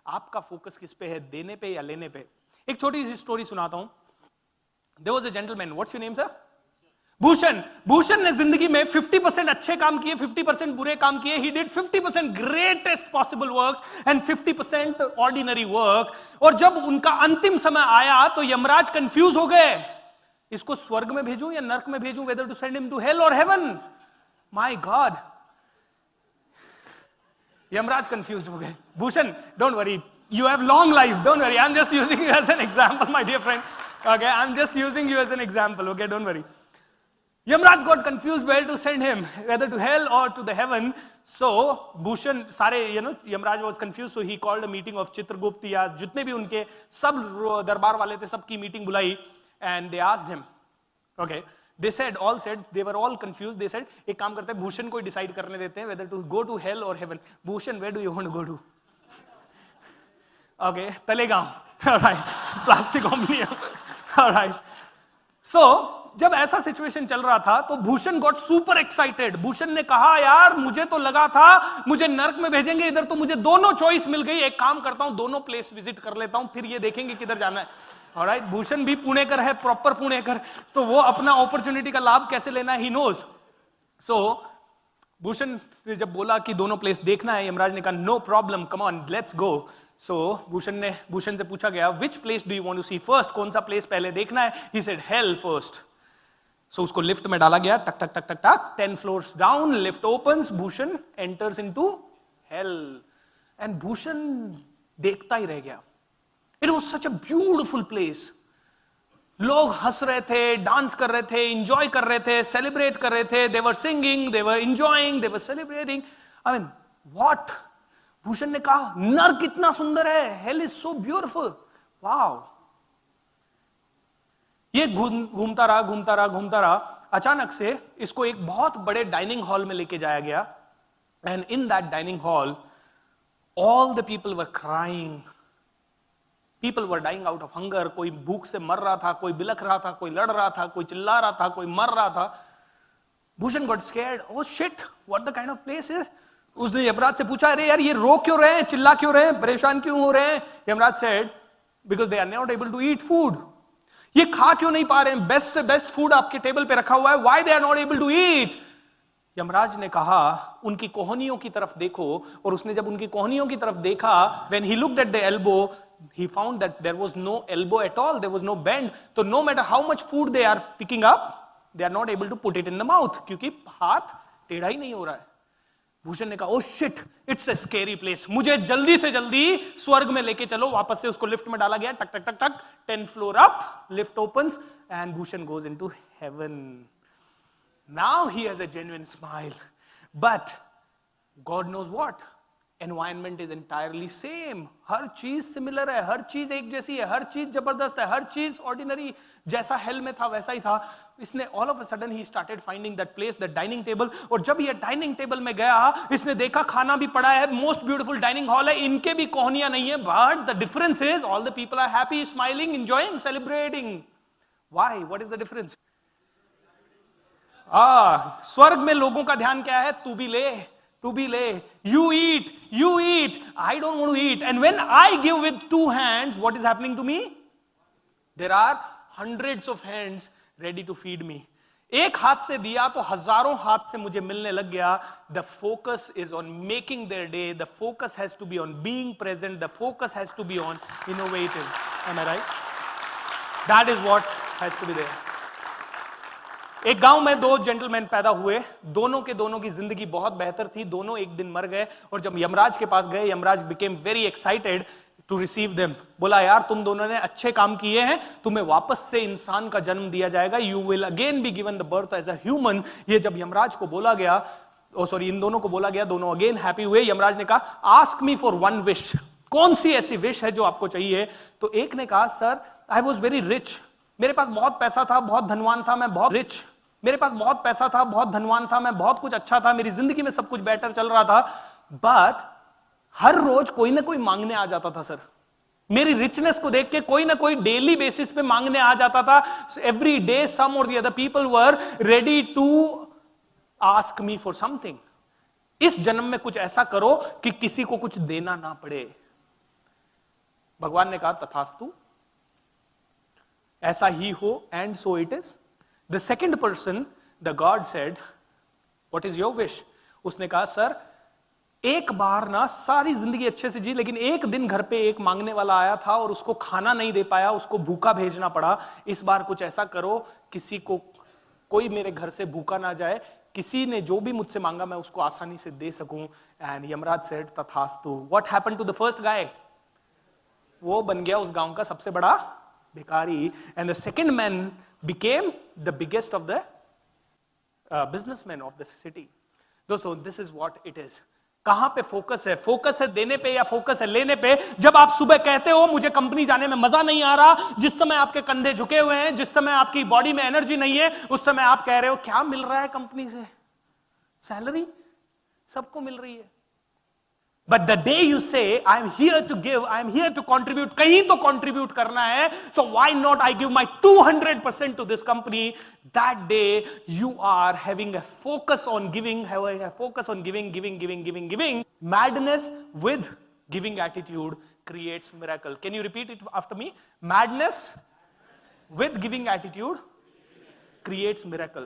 आपका फोकस किस पे है, देने पे या लेने पे? एक छोटी सी स्टोरी सुनाता हूं. There was a gentleman. What's your name, sir? Bhushan. Bhushan ने जिंदगी में 50% अच्छे काम किए, 50% बुरे काम किए. He did 50% greatest possible works and 50% ordinary work. और जब उनका अंतिम समय आया तो यमराज कंफ्यूज हो गए, इसको स्वर्ग में भेजूं या नरक में भेजूं, whether to send him to hell or heaven. My God. Yamraj confuse हो गए. Bhushan, don't worry, you have long life, don't worry, I'm just using you as an example, my dear friend. Okay, I'm just using you as an example, okay, don't worry. Yamraj got confused where to send him, whether to hell or to the heaven. So Bhushan, सारे, Yamraj was confused, so he called a meeting of Chitragupta, या जितने भी उनके सब दरबार वाले थे, सबकी मीटिंग बुलाई, and they asked him. Okay, they said, they were all confused. They said, एक काम करते हैं, भूषण को डिसाइड करने देते हैं whether to go to hell or heaven. Bhushan, where do you want to go to? Okay, Talegaon. All right, plastic omnium. All right. So जब ऐसा सिचुएशन चल रहा था तो Bhushan got super excited. Bhushan ने कहा, यार मुझे तो लगा था मुझे नरक में भेजेंगे, इधर तो मुझे दोनों चॉइस मिल गई. एक काम करता हूं, दोनों प्लेस विजिट कर लेता हूं, फिर ये देखेंगे किधर जाना है. ऑलराइट, भूषण भी पुणेकर है, प्रॉपर पुणेकर, तो वो अपना अपॉर्चुनिटी का लाभ कैसे लेना है ही नोज. सो भूषण ने जब बोला कि दोनों प्लेस देखना है, यमराज ने कहा no problem, come on let's go. So Bhushan से पूछा गया, which place do you want to see first, कौन सा प्लेस पहले देखना है. He said hell first. So उसको लिफ्ट में डाला गया, टक टक टक टक टक, 10 floors down, lift opens, Bhushan enters into hello. And Bhushan देखता ही रह गया. It was such a beautiful place. लोग हंस रहे थे, डांस कर रहे थे, एंजॉय कर रहे थे, सेलिब्रेट कर रहे थे. They were singing, they were enjoying, they were celebrating. I mean what. Bhushan ने कहा, नर्क कितना सुंदर है, hell is so beautiful, wow. ये घूमता रहा. अचानक से इसको एक बहुत बड़े डाइनिंग हॉल में लेके जाया गया. And in that dining hall all the people were crying. People were dying out of hunger. कोई भूख से मर रहा था, कोई बिलख रहा था, कोई लड़ रहा था, कोई चिल्ला रहा था, कोई मर रहा था. Bhushan got scared. Oh shit, what the kind of place is. उसने यमराज से पूछा, अरे यार ये रो क्यों रहे हैं, चिल्ला क्यों रहे हैं, परेशान क्यों हो रहे हैं. Yamraj said, because they are not able to eat food. ये खा क्यों नहीं पा रहे हैं, बेस्ट से बेस्ट फूड आपके टेबल पे रखा हुआ है, why they are not able to eat. Yamraj ने कहा, उनकी कोहनियों की तरफ देखो. और उसने जब उनकी कोहनियों की तरफ देखा, when he looked at the elbow, he found that there was no elbow at all, there was no bend. So no matter how much food they are picking up, they are not able to put it in the mouth, क्योंकि हाथ टेढ़ा ही नहीं हो रहा है. भूषण ने कहा, oh shit, it's a scary place, मुझे जल्दी से जल्दी स्वर्ग में लेके चलो. वापस से उसको लिफ्ट में डाला गया, टक टक टक टक, 10 floor up, lift opens and Bhushan goes into heaven. Now he has a genuine smile. But God knows what, environment is entirely same. हर चीज सिमिलर है, हर चीज एक जैसी है, हर चीज जबरदस्त है, हर चीज ऑर्डिनरी. जैसा हेल में था वैसा ही था. इसने all of a sudden he started finding that place, that dining table. और जब ये डाइनिंग टेबल में गया, इसने देखा खाना भी पड़ा है, मोस्ट ब्यूटीफुल डाइनिंग हॉल है, इनके भी कोहनियां नहीं है, but the difference is all the people are happy, smiling, enjoying, celebrating. Why, what is the difference? स्वर्ग में लोगों का ध्यान क्या है, तू भी ले, तू भी ले. You eat, I don't want to eat. And when I give with 2 hands, what is happening to me? There are hundreds of hands ready to feed me. एक हाथ से दिया तो हजारों हाथ से मुझे मिलने लग गया. The focus is on making their day. The focus has to be on being present. The focus has to be on innovative. Am I right? That is what has to be there. एक गांव में 2 gentleman पैदा हुए. दोनों की जिंदगी बहुत बेहतर थी. दोनों एक दिन मर गए. और जब यमराज के पास गए, Yamraj became very excited to receive them. बोला, यार तुम दोनों ने अच्छे काम किए हैं, तुम्हें वापस से इंसान का जन्म दिया जाएगा. You will again be given the birth as a human. ये जब यमराज को बोला गया, इन दोनों को बोला गया, दोनों अगेन हैप्पी हुए. यमराज ने कहा, आस्क मी फॉर 1 विश. कौन सी ऐसी विश है जो आपको चाहिए? तो एक ने कहा, sir I was very rich, मेरे पास बहुत पैसा था, बहुत धनवान था, मैं बहुत रिच, मेरे पास बहुत पैसा था, बहुत धनवान था, मैं बहुत कुछ अच्छा था, मेरी जिंदगी में सब कुछ बेटर चल रहा था. बट हर रोज कोई ना कोई मांगने आ जाता था. सर मेरी रिचनेस को देख के कोई ना कोई डेली बेसिस पे मांगने आ जाता था. Every day some or the other people were ready to ask me for something. इस जन्म में कुछ ऐसा करो कि किसी को कुछ देना ना पड़े. भगवान ने कहा तथास्तु, ऐसा ही हो, and so it is. The second person, the God said, what is your wish? उसने कहा सर, एक बार ना सारी जिंदगी अच्छे से जी, लेकिन एक दिन घर पे एक मांगने वाला आया था और उसको खाना नहीं दे पाया, उसको भूखा भेजना पड़ा. इस बार कुछ ऐसा करो किसी को, कोई मेरे घर से भूखा ना जाए, किसी ने जो भी मुझसे मांगा मैं उसको आसानी से दे सकूं. एंड यमराज सेड तथास्तु. What happened to the first guy? वो बन गया उस गांव का सबसे बड़ा भिखारी. And the second man became the biggest of the businessman of the city. दोस्तों, this is what it is. कहां पे फोकस है? फोकस है देने पे या फोकस है लेने पे? जब आप सुबह कहते हो मुझे कंपनी जाने में मजा नहीं आ रहा, जिस समय आपके कंधे झुके हुए हैं, जिस समय आपकी बॉडी में एनर्जी नहीं है, उस समय आप कह रहे हो क्या मिल रहा है कंपनी से? सैलरी सबको मिल रही है. But the day you say I am here to give, I am here to contribute, कहीं तो कॉन्ट्रीब्यूट करना है, so why not I give my 200% to this company. That day you are having a focus on giving, having a focus on giving, giving, giving, giving, giving. Madness with giving attitude creates miracle. Can you repeat it after me? Madness with giving attitude creates miracle.